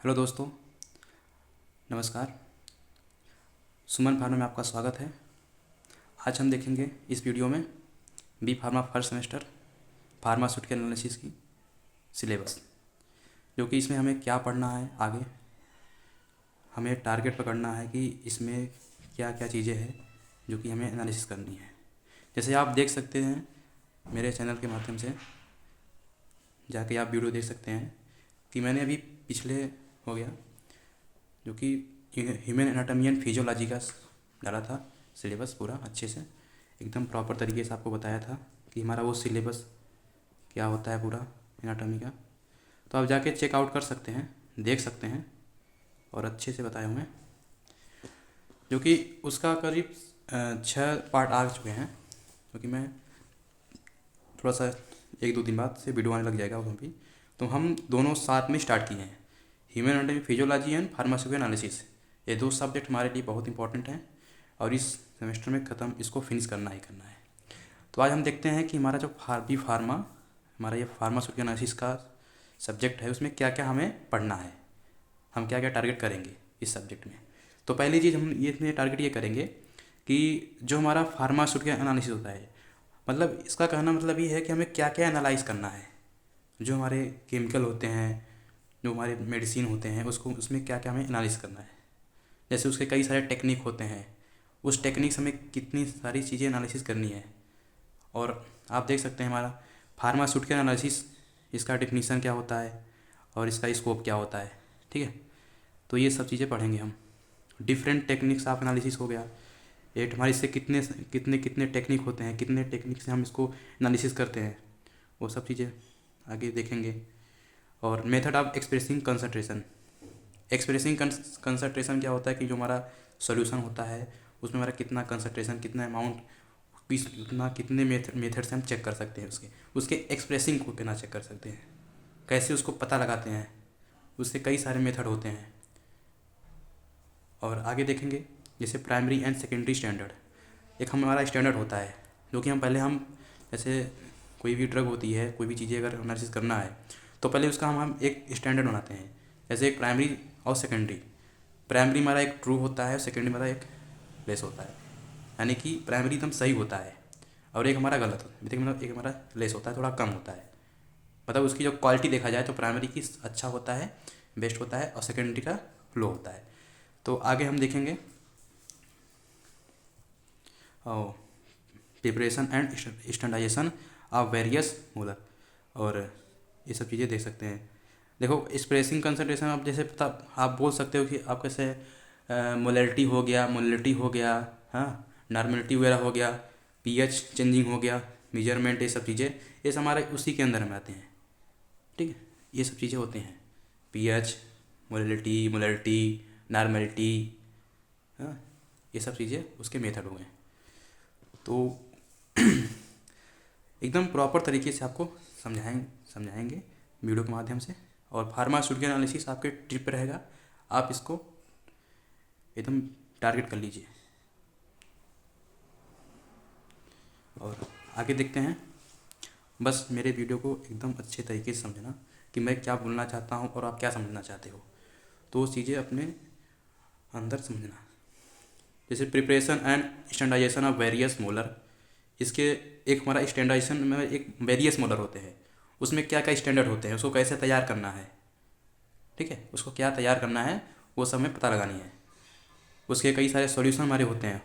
Hello दोस्तों, नमस्कार। सुमन pharma में आपका स्वागत है। आज हम देखेंगे इस वीडियो में B pharma first semester pharmaceutical analysis की सिलेबस, जो कि इसमें हमें क्या पढ़ना है। आगे हमें टारगेट पकड़ना है कि इसमें क्या क्या चीज़ें हैं जो कि हमें एनालिसिस करनी है। जैसे आप देख सकते हैं मेरे चैनल के माध्यम से जाके आप वीडियो देख सकते हैं कि मैंने अभी पिछले हो गया जो कि ह्यूमन एनाटॉमी एंड फिजियोलॉजी का डाला था सिलेबस, पूरा अच्छे से एकदम प्रॉपर तरीके से आपको बताया था कि हमारा वो सिलेबस क्या होता है पूरा एनाटॉमी का। तो आप जाके चेकआउट कर सकते हैं, देख सकते हैं, और अच्छे से बताए हुए हैं, जो कि उसका करीब 6 पार्ट आ चुके हैं। क्योंकि मैं थोड़ा सा 1-2 दिन बाद से वीडियो आने लग जाएगा उसमें भी। तो हम दोनों साथ में स्टार्ट किए हैं, human anatomy physiology and pharmaceutical analysis. ये 2 सब्जेक्ट हमारे लिए बहुत इंपॉर्टेंट हैं और इस सेमेस्टर में ख़त्म इसको फिनिश करना ही करना है। तो आज हम देखते हैं कि हमारा जो बी फार्मा, हमारा ये फार्मास्यूटिकल एनालिसिस का सब्जेक्ट है, उसमें क्या क्या हमें पढ़ना है, हम क्या क्या टारगेट करेंगे इस सब्जेक्ट में। तो पहली चीज़ हम ये टारगेट ये करेंगे कि जो हमारा फार्मास्यूटिकल एनालिसिस होता है, मतलब इसका कहना मतलब ये है कि हमें क्या क्या एनालाइज करना है। जो हमारे केमिकल होते हैं, जो हमारे मेडिसिन होते हैं, उसको उसमें क्या क्या हमें एनालिसिस करना है। जैसे उसके कई सारे टेक्निक होते हैं, उस टेक्निक से हमें कितनी सारी चीज़ें एनालिसिस करनी है। और आप देख सकते हैं हमारा फार्मास्यूटिकल एनालिसिस, इसका डिफिनीसन क्या होता है और इसका स्कोप क्या होता है। ठीक है, तो ये सब चीज़ें पढ़ेंगे हम। डिफरेंट टेक्निक्स ऑफ एनालिसिस हो गया, ये हमारे इससे कितने कितने कितने टेक्निक होते हैं, कितने टेक्निक से हम इसको एनालिसिस करते हैं, वो सब चीज़ें आगे देखेंगे। और method of expressing concentration, expressing concentration क्या होता है कि जो हमारा सॉल्यूशन होता है उसमें हमारा कितना कंसंट्रेशन, कितना अमाउंट, कितना कितने मेथड से हम चेक कर सकते हैं, उसके एक्सप्रेसिंग को कितना चेक कर सकते हैं, कैसे उसको पता लगाते हैं, उससे कई सारे मेथड होते हैं। और आगे देखेंगे जैसे प्राइमरी एंड सेकेंडरी स्टैंडर्ड। एक हमारा स्टैंडर्ड होता है जो कि हम जैसे कोई भी ड्रग होती है, कोई भी चीज़ें अगर एनालिसिस करना है तो पहले उसका हम एक स्टैंडर्ड बनाते हैं। जैसे एक प्राइमरी और सेकेंडरी, प्राइमरी हमारा एक ट्रू होता है और सेकेंडरी हमारा एक लेस होता है, यानी कि प्राइमरी एकदम सही होता है और एक हमारा गलत होता है, मतलब एक हमारा लेस होता है, थोड़ा कम होता है। मतलब उसकी जो क्वालिटी देखा जाए तो प्राइमरी की अच्छा होता है, बेस्ट होता है, और सेकेंडरी का लो होता है। तो आगे हम देखेंगे preparation and standardisation of various molar, और ये सब चीज़ें देख सकते हैं। देखो एक्सप्रेसिंग कंसंट्रेशन, आप जैसे पता आप बोल सकते हो कि आप कैसे मोलैलिटी हो गया, मोलैलिटी हो गया, हाँ, नॉर्मलिटी वगैरह हो गया, पीएच चेंजिंग हो गया, मेजरमेंट, ये सब चीज़ें, ये सब हमारे उसी के अंदर में आते हैं। ठीक है, ये सब चीज़ें होती हैं, पीएच, मोलैलिटी, नॉर्मलिटी, हाँ, ये सब चीज़ें उसके मेथड हो गए। तो एकदम प्रॉपर तरीके से आपको समझाएंगे वीडियो के माध्यम से। और फार्मास्यूटिकल एनालिसिस आपके ट्रिप पर रहेगा, आप इसको एकदम टारगेट कर लीजिए। और आगे देखते हैं, बस मेरे वीडियो को एकदम अच्छे तरीके से समझना कि मैं क्या बोलना चाहता हूँ और आप क्या समझना चाहते हो, तो वो चीज़ें अपने अंदर समझना। जैसे preparation and standardisation of various molar, इसके एक हमारा स्टैंडर्डाइजेशन में एक वेरियस मोलर होते हैं, उसमें क्या क्या स्टैंडर्ड होते हैं, उसको कैसे तैयार करना है। ठीक है, उसको क्या तैयार करना है वो सब हमें पता लगानी है। उसके कई सारे सॉल्यूशन हमारे होते हैं,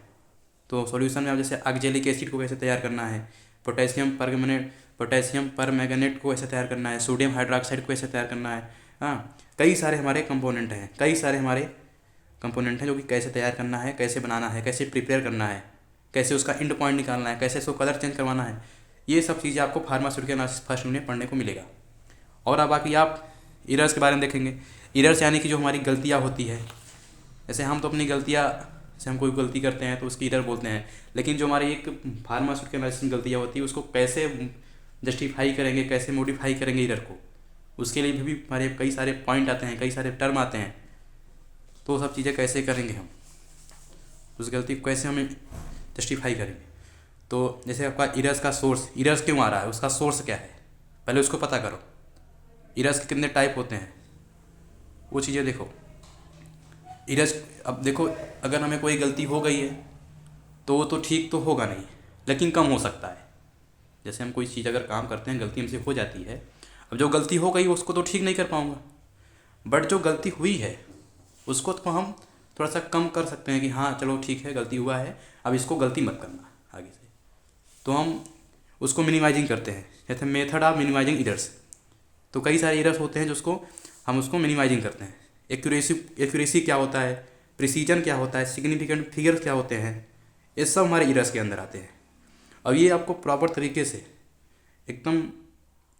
तो सॉल्यूशन में आप जैसे ऑक्जेलिक एसिड को कैसे तैयार करना है, पोटेशियम पर मैंगनेट को कैसे तैयार करना है, सोडियम हाइड्रोक्साइड को कैसे तैयार करना है। हाँ, कई सारे हमारे कंपोनेंट हैं, कई सारे हमारे कंपोनेंट हैं जो कि कैसे तैयार करना है, कैसे बनाना है, कैसे प्रिपेयर करना है, कैसे उसका एंड पॉइंट निकालना है, कैसे उसको कलर चेंज करवाना है। ये सब चीज़ें आपको फार्मास्यूटिकल एनालिसिस फर्स्ट में पढ़ने को मिलेगा। और अब बाकी आप इरर्स के बारे में देखेंगे। इरर्स यानी कि जो हमारी गलतियाँ होती है, जैसे हम तो अपनी गलतियाँ से हम कोई गलती करते हैं तो उसकी इरर बोलते हैं, लेकिन जो हमारी एक फार्मास्यूटिकल एनालिसिस में गलतियाँ होती है उसको कैसे जस्टिफाई करेंगे, कैसे मॉडिफाई करेंगे इरर को, उसके लिए भी हमारे कई सारे पॉइंट आते हैं, कई सारे टर्म आते हैं। तो वो सब चीज़ें कैसे करेंगे हम, उस गलती को कैसे हमें जस्टिफाई करेंगे। तो जैसे आपका इरर्स का सोर्स, इरर्स क्यों आ रहा है, उसका सोर्स क्या है, पहले उसको पता करो। इरर्स के कितने टाइप होते हैं, वो चीज़ें देखो। इरेज अब देखो, अगर हमें कोई गलती हो गई है तो वो तो ठीक तो होगा नहीं, लेकिन कम हो सकता है। जैसे हम कोई चीज़ अगर काम करते हैं, गलती हमसे हो जाती है, अब जो गलती हो गई उसको तो ठीक नहीं कर पाऊँगा, बट जो गलती हुई है उसको तो हम थोड़ा सा कम कर सकते हैं कि हाँ चलो ठीक है, गलती हुआ है, अब इसको गलती मत करना आगे से। तो हम उसको मिनिमाइजिंग करते हैं, जैसे मेथड ऑफ मिनिमाइजिंग इरर्स। तो कई सारे इरर्स होते हैं जिसको हम उसको मिनिमाइजिंग करते हैं। एक्यूरेसी क्या होता है, प्रिसीजन क्या होता है, सिग्निफिकेंट फिगर्स क्या होते हैं, ये सब हमारे इरर्स के अंदर आते हैं। अब ये आपको प्रॉपर तरीके से एकदम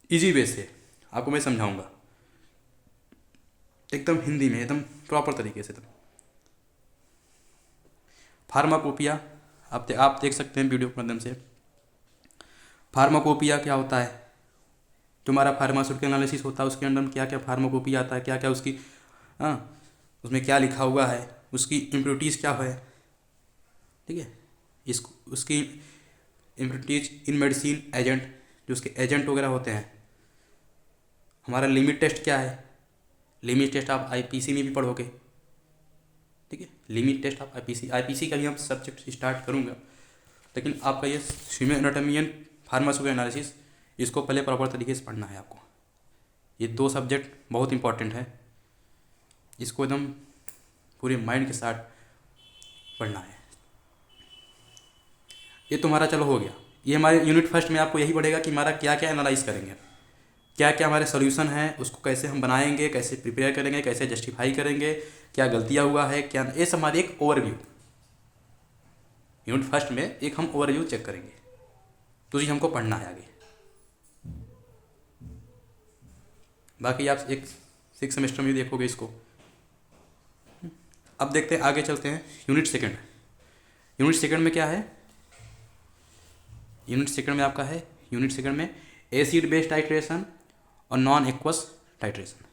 इजी वे से आपको मैं समझाऊंगा, एकदम हिंदी में, एकदम प्रॉपर तरीके से। फार्माकोपिया आप देख सकते हैं वीडियो के माध्यम से। फार्माकोपिया क्या होता है, जो हमारा फार्मास्यूटिकल एनालिसिस होता है उसके अंदर में क्या क्या फार्माकोपिया आता है, क्या क्या उसकी, हाँ, उसमें क्या लिखा हुआ है, उसकी इम्प्योरिटीज़ क्या है, ठीक है, इसको उसकी इम्प्योरिटीज इन मेडिसिन एजेंट, जो उसके एजेंट वगैरह होते हैं। हमारा लिमिट टेस्ट क्या है, लिमिट टेस्ट आप आईपीसी में भी पढ़ोगे, ठीक है, लिमिट टेस्ट आप आईपीसी का भी हम सब्जेक्ट स्टार्ट करूँगा, लेकिन आपका ये human anatomy and pharmaceutical analysis, इसको पहले प्रॉपर तरीके से पढ़ना है आपको। ये 2 सब्जेक्ट बहुत इंपॉर्टेंट है, इसको एकदम पूरे माइंड के साथ पढ़ना है। ये तुम्हारा चलो हो गया। ये हमारे यूनिट फर्स्ट में आपको यही पड़ेगा कि हमारा क्या क्या एनालाइज करेंगे, क्या क्या हमारे सॉल्यूशन है, उसको कैसे हम बनाएंगे, कैसे प्रिपेयर करेंगे, कैसे जस्टिफाई करेंगे, क्या गलतियाँ हुआ है क्या, ये सब हमारी एक ओवरव्यू। यूनिट फर्स्ट में एक हम ओवरव्यू चेक करेंगे, तो ये हमको पढ़ना है आगे। बाकी आप एक 6 सेमेस्टर में भी देखोगे इसको। अब देखते हैं, आगे चलते हैं यूनिट सेकंड। यूनिट सेकंड में क्या है, यूनिट सेकंड में आपका है, यूनिट सेकंड में एसिड बेस्ड टाइट्रेशन और नॉन एक्वस टाइट्रेशन।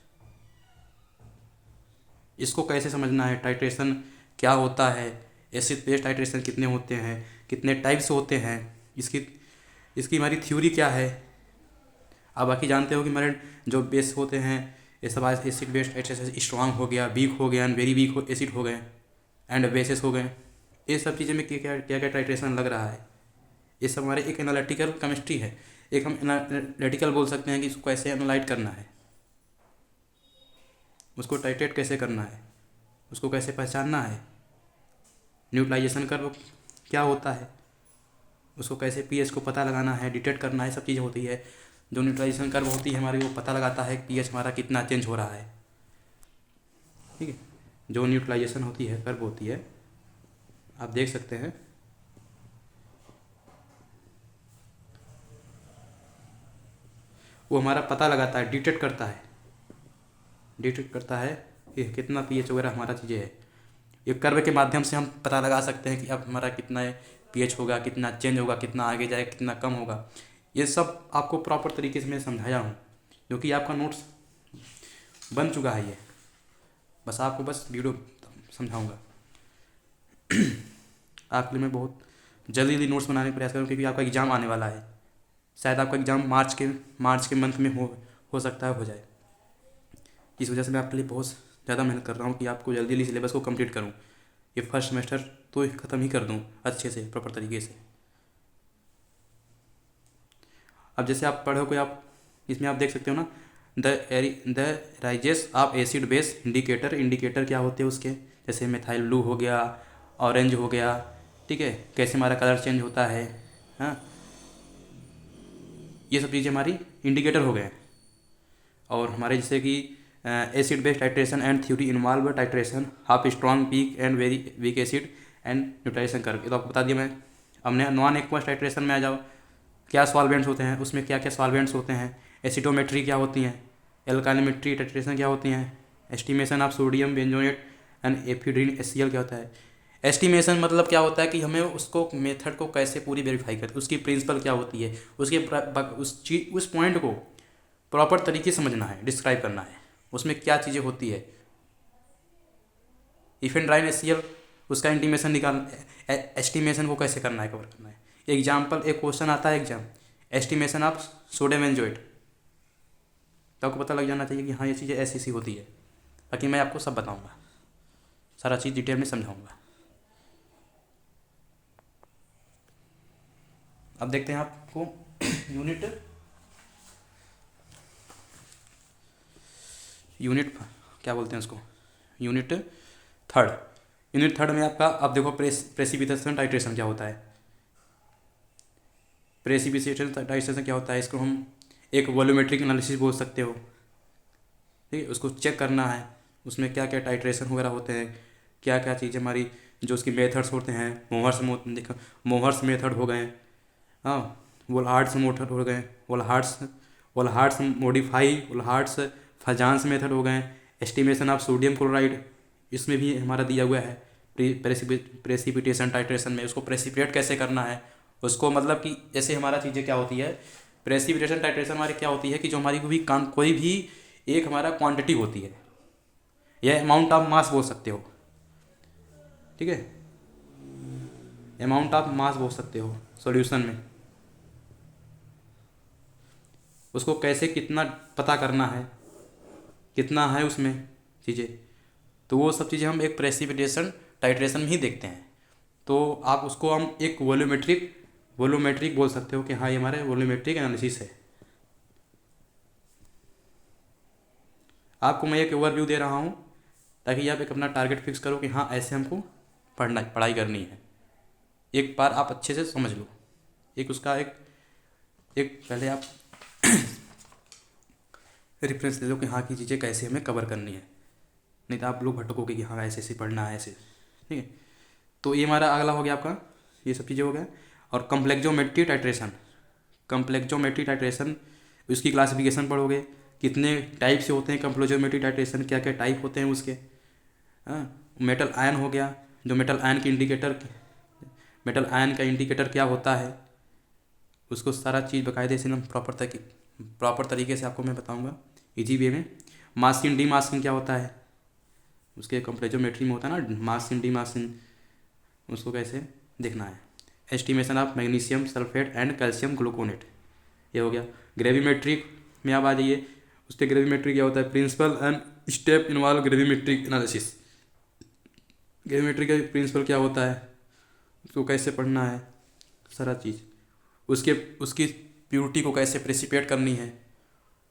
इसको कैसे समझना है, टाइट्रेशन क्या होता है, एसिड बेस्ड टाइट्रेशन कितने होते हैं, कितने टाइप्स होते हैं, इसकी इसकी हमारी थ्योरी क्या है। आप बाकी जानते हो कि हमारे जो बेस होते हैं, ये सब एसिड बेस्ड टाइट्रेशन स्ट्रांग हो गया, वीक हो गया, एंड वेरी वीक हो एसिड हो गए, एंड बेसिस हो गए। ये सब चीज़ें में क्या क्या टाइट्रेशन लग रहा है, ये सब हमारे एक एनालिटिकल केमिस्ट्री है। एक हम एनालिटिकल बोल सकते हैं कि इसको कैसे एनालाइट करना है, उसको टाइट्रेट कैसे करना है, उसको कैसे पहचानना है, न्यूट्रलाइजेशन कर्व क्या होता है, उसको कैसे पीएच को पता लगाना है, डिटेक्ट करना है, सब चीज़ें होती है। जो न्यूट्रलाइजेशन कर्व होती है हमारी, वो पता लगाता है पीएच हमारा कितना चेंज हो रहा है, ठीक है। जो न्यूट्रलाइजेशन होती है, कर्व होती है, आप देख सकते हैं, वो हमारा पता लगाता है, डिटेक्ट करता है कि कितना पीएच वगैरह हमारा चीज़ें है। ये कर्व के माध्यम से हम पता लगा सकते हैं कि अब हमारा कितना पीएच होगा, कितना चेंज होगा, कितना आगे जाएगा, कितना कम होगा। ये सब आपको प्रॉपर तरीके से मैं समझाया हूँ, जो कि आपका नोट्स बन चुका है। ये बस आपको बस वीडियो समझाऊँगा। आपके लिए मैं बहुत जल्दी नोट्स बनाने का प्रयास करूँ, क्योंकि आपका एग्ज़ाम आने वाला है। शायद आपका एग्ज़ाम मार्च के मंथ में हो सकता है हो जाए। इस वजह से मैं आपके लिए बहुत ज़्यादा मेहनत कर रहा हूँ कि आपको जल्दी सिलेबस को कंप्लीट करूँ। ये फर्स्ट सेमेस्टर तो ख़त्म ही कर दूँ अच्छे से, प्रॉपर तरीके से। अब जैसे आप पढ़ोगे, आप इसमें आप देख सकते हो ना, the rises of acid base indicator क्या होते हैं उसके, जैसे मिथाइल ब्लू हो गया, ऑरेंज हो गया, ठीक है, कैसे हमारा कलर चेंज होता है, हाँ, ये सब चीज़ें हमारी इंडिकेटर हो गए। और हमारे जैसे कि acid based titration and theory involve titration of strong weak and very weak acid and neutralisation curve, ये तो आपको बता दिया मैं। हमने नॉन एक्वस टाइट्रेशन में आ जाओ, क्या सॉल्वेंट्स होते हैं, उसमें क्या क्या सॉल्वेंट्स होते हैं, एसिडोमेट्री क्या होती हैं, एल्काइनोमेट्री टाइट्रेशन क्या होती हैं, estimation of sodium benzoate and ephedrine HCl क्या होता है। एस्टिमेशन मतलब क्या होता है कि हमें उसको मेथड को कैसे पूरी वेरीफाई करते, उसकी प्रिंसिपल क्या होती है, उस पॉइंट को प्रॉपर तरीके से समझना है, डिस्क्राइब करना है, उसमें क्या चीज़ें होती है। इफेंड्राइन HCl, उसका इंटीमेशन एस्टिमेशन को कैसे करना है, कवर करना है। एग्जाम्पल, एक क्वेश्चन आता है exam, estimation of sodium benzoate, तो आपको पता लग जाना चाहिए कि हाँ ये चीज़ें ऐसी होती है। बाकी मैं आपको सब बताऊँगा, सारा चीज़ डिटेल में समझाऊँगा। अब देखते हैं आपको यूनिट यूनिट क्या बोलते हैं उसको, यूनिट थर्ड। यूनिट थर्ड में आपका, अब देखो प्रेसिपिटेशन टाइट्रेशन क्या होता है। प्रेसिपिटेशन टाइट्रेशन क्या होता है, इसको हम एक वॉल्यूमेट्रिक एनालिसिस बोल सकते हो। ठीक है, उसको चेक करना है उसमें क्या क्या टाइट्रेशन वगैरह होते हैं, क्या क्या चीज़ें हमारी जो उसकी मेथड्स होते हैं। देखो मोहर्स मेथड हो गए, हाँ, वोल्हार्ट्स मेथड हो गए, वोल्हार्ट्स मॉडिफाई, वोल्हार्ट्स फजान्स मेथड हो गए, एस्टिमेशन ऑफ सोडियम क्लोराइड, इसमें भी हमारा दिया हुआ है। प्रेसिपिटेशन टाइट्रेशन में उसको प्रेसिपिटेट कैसे करना है, उसको मतलब कि जैसे हमारा चीज़ें क्या होती है, प्रेसिपिटेशन टाइट्रेशन हमारी क्या होती है कि जो हमारी कोई भी एक हमारा क्वांटिटी होती है, यह अमाउंट ऑफ मास बोल सकते हो। ठीक है, अमाउंट ऑफ मास बोल सकते हो सॉल्यूशन में, उसको कैसे कितना पता करना है, कितना है उसमें चीज़ें, तो वो सब चीज़ें हम एक प्रेसिपिटेशन टाइट्रेशन में ही देखते हैं। तो आप उसको हम एक वॉल्यूमेट्रिक बोल सकते हो कि हाँ ये हमारे वॉल्यूमेट्रिक एनालिसिस है। आपको मैं एक ओवरव्यू दे रहा हूँ ताकि आप एक अपना टारगेट फिक्स करो कि हाँ ऐसे हमको पढ़ाई करनी है। एक बार आप अच्छे से समझ लो, एक उसका एक पहले आप रेफरेंस ले लो कि हाँ की चीज़ें कैसे हमें कवर करनी है, नहीं तो आप लोग भटकोगे कि हाँ ऐसे ऐसे पढ़ना है ऐसे। ठीक है, तो ये हमारा अगला हो गया आपका, ये सब चीज़ें हो गया। और कम्प्लेक्सोमेट्री टाइट्रेशन, उसकी क्लासिफिकेशन पढ़ोगे, कितने टाइप से होते हैं कम्प्लेक्सोमेट्री टाइट्रेशन, क्या क्या टाइप होते हैं उसके। हाँ, मेटल आयन हो गया, जो मेटल आयन का इंडिकेटर क्या होता है, उसको सारा चीज़ बाकायदे से प्रॉपर तरीके से आपको मैं बताऊंगा इजी वे में। मास्किंग डीमास्किंग क्या होता है, उसके कम्प्लेक्सोमेट्री में होता है ना मास्किंग डीमास्किंग, उसको कैसे देखना है। Estimation of magnesium sulphate and calcium gluconate, ये हो गया। ग्रेविमेट्रिक में आप आ जाइए, उसके ग्रेविमेट्री क्या होता है, principle and step involve gravimetric analysis. Gravimetry का प्रिंसिपल क्या होता है, उसको कैसे पढ़ना है, सारा चीज़। उसकी प्योरिटी को कैसे प्रेसिपिटेट करनी है।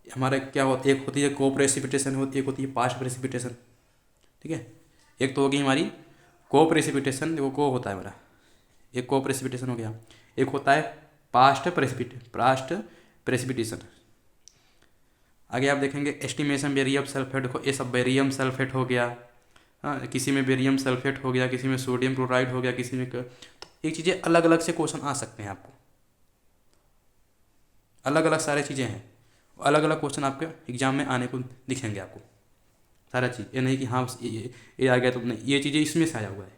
हमारे क्या होता है, एक होती है को प्रेसिपिटेशन होती है, एक होती है पास्ट प्रेसिपिटेशन। ठीक है, एक तो होगी हमारी को प्रेसिपिटेशन, वो को होता है हमारा, एक को प्रेसिपिटेशन हो गया। एक होता है पास्ट प्रेसिपिटेशन। आगे आप देखेंगे एस्टिमेशन बेरियम सल्फेट को, ये सब बेरियम सल्फेट हो गया, हाँ, किसी में बेरियम सल्फेट हो गया, किसी में सोडियम क्लोराइड हो गया, किसी में एक चीज़ें अलग अलग से क्वेश्चन आ सकते हैं आपको, अलग अलग सारी चीज़ें हैं, अलग अलग क्वेश्चन आपके एग्जाम में आने को दिखेंगे आपको सारा चीज़। ये नहीं कि हाँ बस ये आ गया तो नहीं, ये चीज़ें इसमें से आया हुआ है,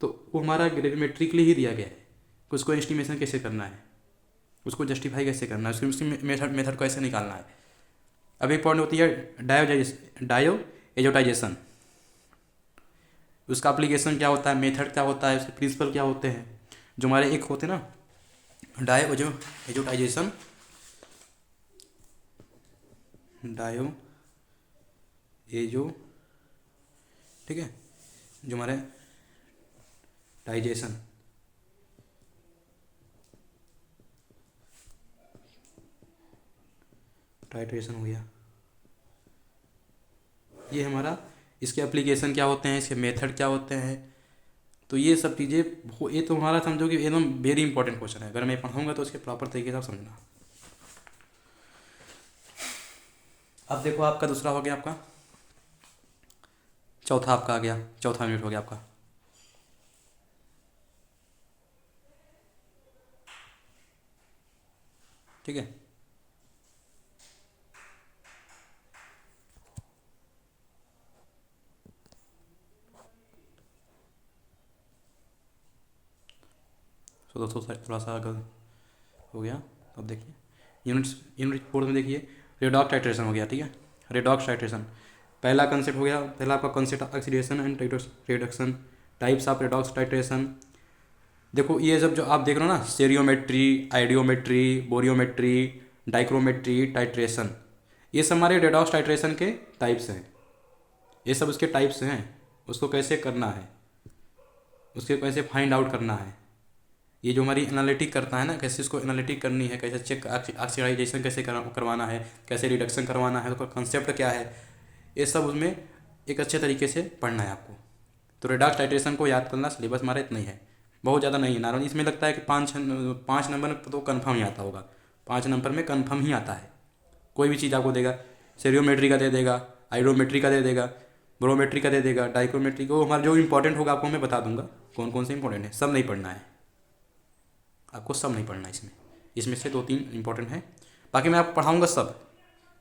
तो वो हमारा ग्रेविमेट्रिकली ही दिया गया है कि उसको एस्टिमेशन कैसे करना है, उसको जस्टिफाई कैसे करना है, उसकी मेथड कैसे निकालना है। अब एक पॉइंट होती है डायोएजोटाइजेशन, उसका एप्लीकेशन क्या होता है, मेथड क्या होता है, उसके प्रिंसिपल क्या होते हैं। जो हमारे एक होते हैं ना डायोएजोटाइजेशन, ठीक है, जो हमारे टाइजेशन टाइट्रेशन हो गया, ये हमारा, इसके एप्लीकेशन क्या होते हैं, इसके मेथड क्या होते हैं। तो ये सब चीज़ें ये तो हमारा समझो कि एकदम वेरी इंपॉर्टेंट क्वेश्चन है, अगर मैं पढ़ाऊँगा तो उसके प्रॉपर तरीके से आप समझना। अब देखो आपका दूसरा हो गया, आपका चौथा आपका आ गया, चौथा यूनिट हो गया आपका। ठीक है, तो दोस्तों थोड़ा सा अगर हो गया, अब देखिए यूनिट फोर्थ में देखिए रेडॉक्स टाइट्रेशन हो गया। ठीक है, रेडॉक्स टाइट्रेशन पहला कंसेप्ट हो गया, पहला आपका concept of oxidation and reduction, types of redox titration. देखो ये सब जो आप देख रहे हो ना, स्टेरियोमेट्री, आइडियोमेट्री, बोरियोमेट्री, डाइक्रोमेट्री, टाइट्रेशन, ये सब हमारे रेडॉक्स टाइट्रेशन के टाइप्स हैं। ये सब उसके टाइप्स हैं, उसको कैसे करना है, उसके कैसे फाइंड आउट करना है। ये जो हमारी एनालिटिक करता है ना, कैसे इसको एनालिटिक करनी है, कैसे चेक ऑक्सीडाइजेशन कैसे करवाना है, कैसे रिडक्शन करवाना है, उसका कंसेप्ट क्या है, ये सब उसमें एक अच्छे तरीके से पढ़ना है आपको। तो रेडॉक्स टाइट्रेशन को याद करना सिलेबस हमारा इतना ही है, बहुत ज़्यादा नहीं है। नॉर्मली इसमें लगता है कि 5 नंबर तो कन्फर्म ही आता होगा, 5 नंबर में कन्फर्म ही आता है। कोई भी चीज़ आपको देगा, सेरियोमेट्री का दे देगा, आइडोमेट्री का दे देगा, ब्रोमेट्री का दे देगा, डाइक्रोमेट्री को, हमारा जो इंपॉर्टेंट होगा आपको मैं बता दूंगा कौन कौन से इंपॉर्टेंट है। सब नहीं पढ़ना है आपको, सब नहीं पढ़ना है इसमें, इसमें से 2-3 इंपॉर्टेंट है, बाकी मैं आपको पढ़ाऊँगा सब।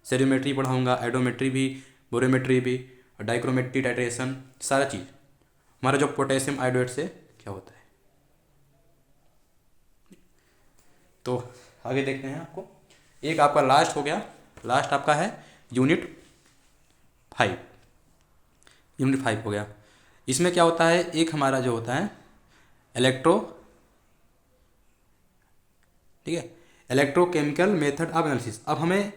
सेरियोमेट्री पढ़ाऊँगा, आइडोमेट्री भी, बोरोमेट्री भी, डाइक्रोमेट्री, टाइट्रेशन, सारा चीज़। हमारा जो पोटेशियम आयोडेट से क्या होता है, तो आगे देखते हैं आपको। एक आपका लास्ट हो गया, लास्ट आपका है यूनिट 5। यूनिट 5 हो गया। इसमें क्या होता है, एक हमारा जो होता है इलेक्ट्रो, ठीक है, इलेक्ट्रोकेमिकल मेथड ऑफ एनालिसिस। अब हमें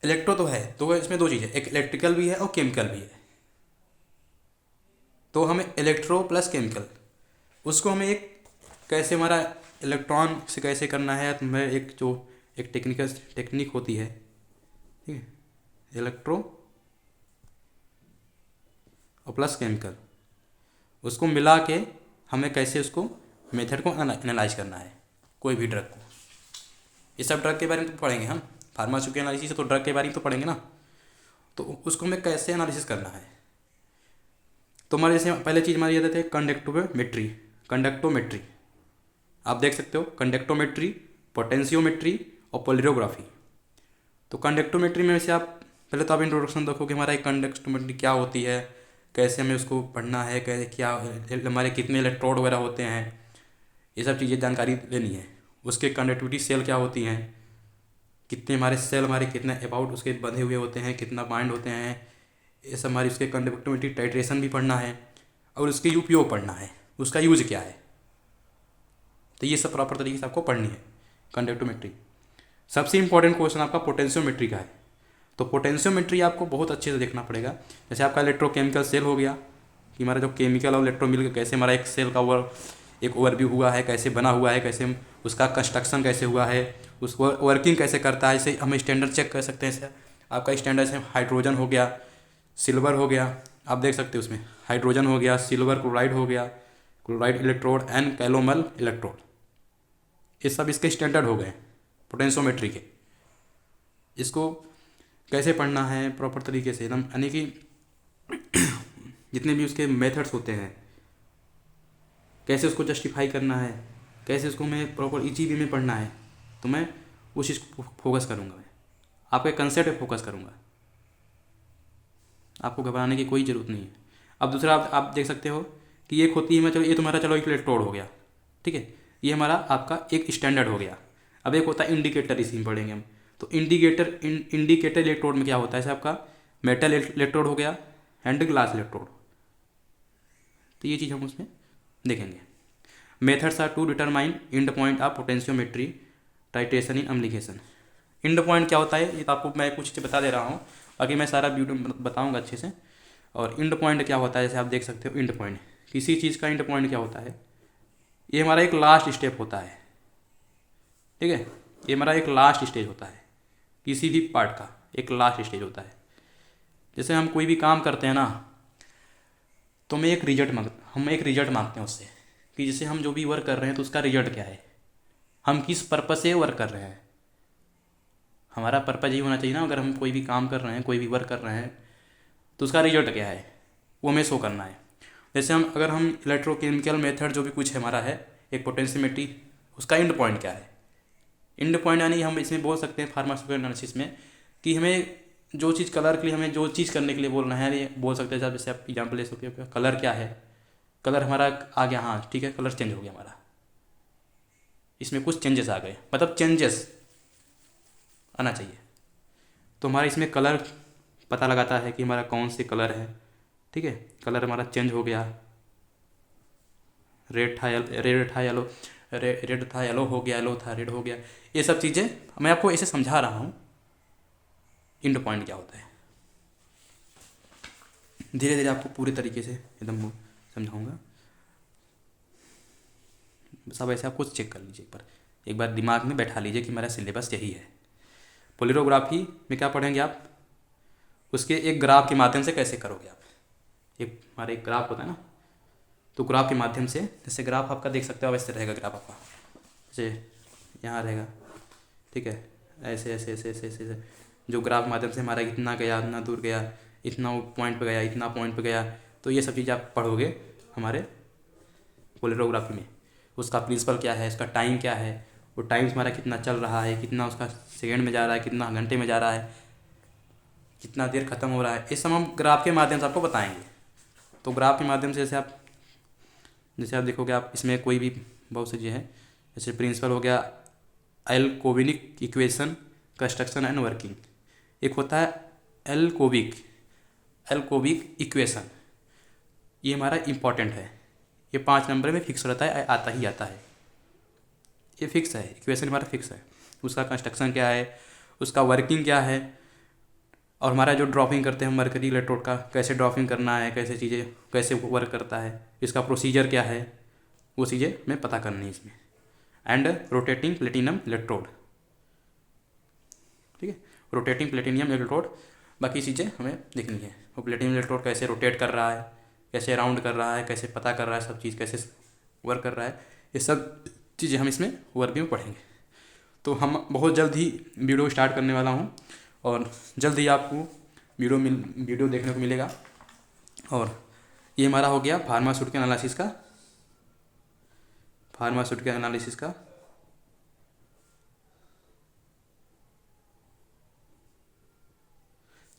इलेक्ट्रो तो है, तो इसमें 2 चीज़ें, एक इलेक्ट्रिकल भी है और केमिकल भी है। तो हमें इलेक्ट्रो प्लस केमिकल, उसको हमें एक कैसे हमारा इलेक्ट्रॉन से कैसे करना है, तो मैं एक जो एक टेक्निक होती है, ठीक है, इलेक्ट्रो और प्लस केमिकल, उसको मिला के हमें कैसे उसको मेथड को एनालाइज करना है कोई भी ड्रग को। ये सब ड्रग के बारे में तो पढ़ेंगे हम, फार्मास्यूटिकल एनालिसिस तो ड्रग के बारे में तो पढ़ेंगे ना, तो उसको हमें कैसे एनालिसिस करना है। तो हमारे जैसे पहले चीज़ हमारी याद थे कंडक्टोमेट्री। कंडक्टोमेट्री आप देख सकते हो, कंडक्टोमेट्री, पोटेंशियोमेट्री और पोलरियोग्राफी। तो कंडक्टोमेट्री में वैसे आप पहले तो आप इंट्रोडक्शन देखो कि हमारा एक कंडक्टोमेट्री क्या होती है, कैसे हमें उसको पढ़ना है, कैसे क्या हमारे कितने इलेक्ट्रोड वगैरह होते हैं, ये सब चीज़ें जानकारी लेनी है। उसके कंडक्टिविटी सेल क्या होती हैं, कितने हमारे सेल हमारे कितने अबाउट उसके बंधे हुए होते हैं, कितना बाइंड होते हैं, ये सब हमारी उसके कंडक्टिविटी टाइट्रेशन भी पढ़ना है और उसके उपयोग पढ़ना है, उसका यूज क्या है। तो ये सब प्रॉपर तरीके से आपको पढ़नी है कंडक्टोमेट्री। सबसे इंपॉर्टेंट क्वेश्चन आपका पोटेंशियोमेट्री का है। तो पोटेंशियोमेट्री आपको बहुत अच्छे से देखना पड़ेगा। जैसे आपका इलेक्ट्रोकेमिकल सेल हो गया कि हमारा जो केमिकल और इलेक्ट्रो मिल के कैसे हमारा एक सेल का एक ओवरव्यू हुआ है, कैसे बना हुआ है, कैसे उसका कंस्ट्रक्शन कैसे हुआ है, उसको वर्किंग कैसे करता है, इसे हम स्टैंडर्ड चेक कर सकते हैं। जैसे आपका स्टैंडर्ड से हाइड्रोजन हो गया, सिल्वर हो गया, आप देख सकते हो उसमें हाइड्रोजन हो गया, सिल्वर क्लोराइड हो गया, chloride electrode and calomel electrode, ये सब इसके स्टैंडर्ड हो गए पोटेंशियोमेट्री के। इसको कैसे पढ़ना है प्रॉपर तरीके से एकदम, यानी कि जितने भी उसके मेथड्स होते हैं, कैसे उसको जस्टिफाई करना है, कैसे उसको मैं प्रॉपर इजी वे में पढ़ना है, तो मैं उस चीज़ को फोकस करूँगा, मैं आपके कंसेप्ट पे फोकस करूँगा। आपको घबराने की कोई ज़रूरत नहीं है। अब दूसरा आप देख सकते हो कि एक होती है, मैं चलो ये तुम्हारा चलो एक इलेक्ट्रोड हो गया, ठीक है, ये हमारा आपका एक स्टैंडर्ड हो गया। अब एक होता है इंडिकेटर, इसी में पढ़ेंगे हम। तो इंडिकेटर इलेक्ट्रोड में क्या होता है, जैसे आपका मेटल इलेक्ट्रोड हो गया एंड ग्लास इलेक्ट्रोड, तो ये चीज़ हम उसमें देखेंगे। Methods are to determine end point of potentiometry titration in application. End point क्या होता है ये तो आपको मैं कुछ चीज़ बता दे रहा हूँ, बाकी मैं सारा वीडियो बताऊँगा अच्छे से। और एंड पॉइंट क्या होता है, जैसे आप देख सकते हो एंड पॉइंट, किसी चीज़ का एंड पॉइंट क्या होता है, ये हमारा एक लास्ट स्टेप होता है, ठीक है, ये हमारा एक लास्ट स्टेज होता है, किसी भी पार्ट का एक लास्ट स्टेज होता है। जैसे हम कोई भी काम करते हैं ना, तो हम एक रिजल्ट मांगते हैं उससे, कि जैसे हम जो भी वर्क कर रहे हैं तो उसका रिजल्ट क्या है, हम किस पर्पस से वर्क कर रहे हैं। हमारा पर्पज़ ये होना चाहिए ना, अगर हम कोई भी काम कर रहे हैं, कोई भी वर्क कर रहे हैं, तो उसका रिजल्ट क्या है वो हमें शो करना है। जैसे अगर हम इलेक्ट्रोकेमिकल मेथड जो भी कुछ हमारा है, एक पोटेंशियोमेट्री, उसका एंड पॉइंट क्या है। एंड पॉइंट यानी हम इसमें बोल सकते हैं फार्मास्यूटिकल एनालिसिस में कि हमें जो चीज़ कलर के लिए हमें जो चीज़ करने के लिए बोल रहे हैं, ये बोल सकते हैं। जैसे आप एग्जाम्पल ले सकते हो, कलर क्या है, कलर हमारा आ गया, हाँ ठीक है, कलर चेंज हो गया हमारा, इसमें कुछ चेंजेस आ गए, मतलब चेंजेस आना चाहिए। तो हमारा इसमें कलर पता लगाता है कि हमारा कौन से कलर है, ठीक है, कलर हमारा चेंज हो गया, रेड था येलो, रेड था येलो हो गया, येलो था रेड हो गया। ये सब चीज़ें मैं आपको ऐसे समझा रहा हूँ एंड पॉइंट क्या होता है। धीरे धीरे आपको पूरे तरीके से एकदम वो समझाऊँगा। सब ऐसे आपको चेक कर लीजिए, एक बार दिमाग में बैठा लीजिए कि मेरा सिलेबस यही है। पोलरिग्राफी में क्या पढ़ेंगे आप, उसके एक ग्राफ के माध्यम से कैसे करोगे आप। हमारा एक ग्राफ होता है ना, तो ग्राफ के माध्यम से, जैसे ग्राफ आपका देख सकते हो वैसे रहेगा ग्राफ आपका, जैसे यहाँ रहेगा, ठीक है, ऐसे ऐसे ऐसे ऐसे ऐसे, ऐसे। जो ग्राफ के माध्यम से हमारा इतना गया, इतना दूर गया, इतना पॉइंट पे गया, इतना पॉइंट पे गया, तो ये सब चीज़ आप पढ़ोगे हमारे पोलरिग्राफी में। उसका प्रिंसिपल क्या है, इसका टाइम क्या है, वो टाइम हमारा कितना चल रहा है, कितना उसका सेकंड में जा रहा है, कितना घंटे में जा रहा है, कितना देर ख़त्म हो रहा है, इस सब हम ग्राफ के माध्यम से आपको बताएंगे। तो ग्राफ के माध्यम से जैसे आप देखोगे, आप इसमें कोई भी बहुत सी चीज़ें हैं, जैसे प्रिंसिपल हो गया एल-कोविनिक इक्वेशन, कंस्ट्रक्शन एंड वर्किंग। एक होता है एल-कोविक इक्वेशन, ये हमारा इम्पॉर्टेंट है, ये 5 नंबर में फिक्स रहता है, आता ही आता है, ये फिक्स है, इक्वेशन हमारा फिक्स है। उसका कंस्ट्रक्शन क्या है, उसका वर्किंग क्या है, और हमारा जो ड्रॉपिंग करते हैं मरकरी इलेक्ट्रोड का, कैसे ड्रॉपिंग करना है, कैसे चीज़ें कैसे वर्क करता है, इसका प्रोसीजर क्या है, वो चीज़ें हमें पता करनी है इसमें। एंड रोटेटिंग प्लेटिनम इलेक्ट्रोड, ठीक है, रोटेटिंग प्लेटिनियम इलेक्ट्रोड, बाकी चीज़ें हमें देखनी है। वो प्लेटिनम इलेक्ट्रोड कैसे रोटेट कर रहा है, कैसे राउंड कर रहा है, कैसे पता कर रहा है, सब चीज़ कैसे वर्क कर रहा है, ये सब चीज़ें हम इसमें वर्क में पढ़ेंगे। तो हम बहुत जल्द ही वीडियो स्टार्ट करने वाला हूँ, और जल्द ही आपको वीडियो देखने को मिलेगा। और ये हमारा हो गया फार्मास्यूटिकल एनालिसिस का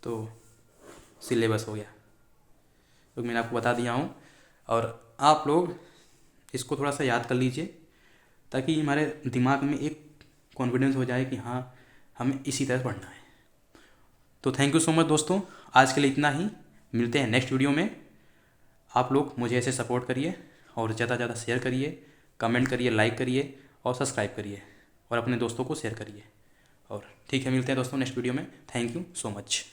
तो सिलेबस हो गया, तो मैंने आपको बता दिया हूँ। और आप लोग इसको थोड़ा सा याद कर लीजिए, ताकि हमारे दिमाग में एक कॉन्फिडेंस हो जाए कि हाँ हमें इसी तरह पढ़ना है। तो थैंक यू सो मच दोस्तों, आज के लिए इतना ही, मिलते हैं नेक्स्ट वीडियो में। आप लोग मुझे ऐसे सपोर्ट करिए, और ज़्यादा से ज़्यादा शेयर करिए, कमेंट करिए, लाइक करिए, और सब्सक्राइब करिए, और अपने दोस्तों को शेयर करिए। और ठीक है, मिलते हैं दोस्तों नेक्स्ट वीडियो में। Thank you so much.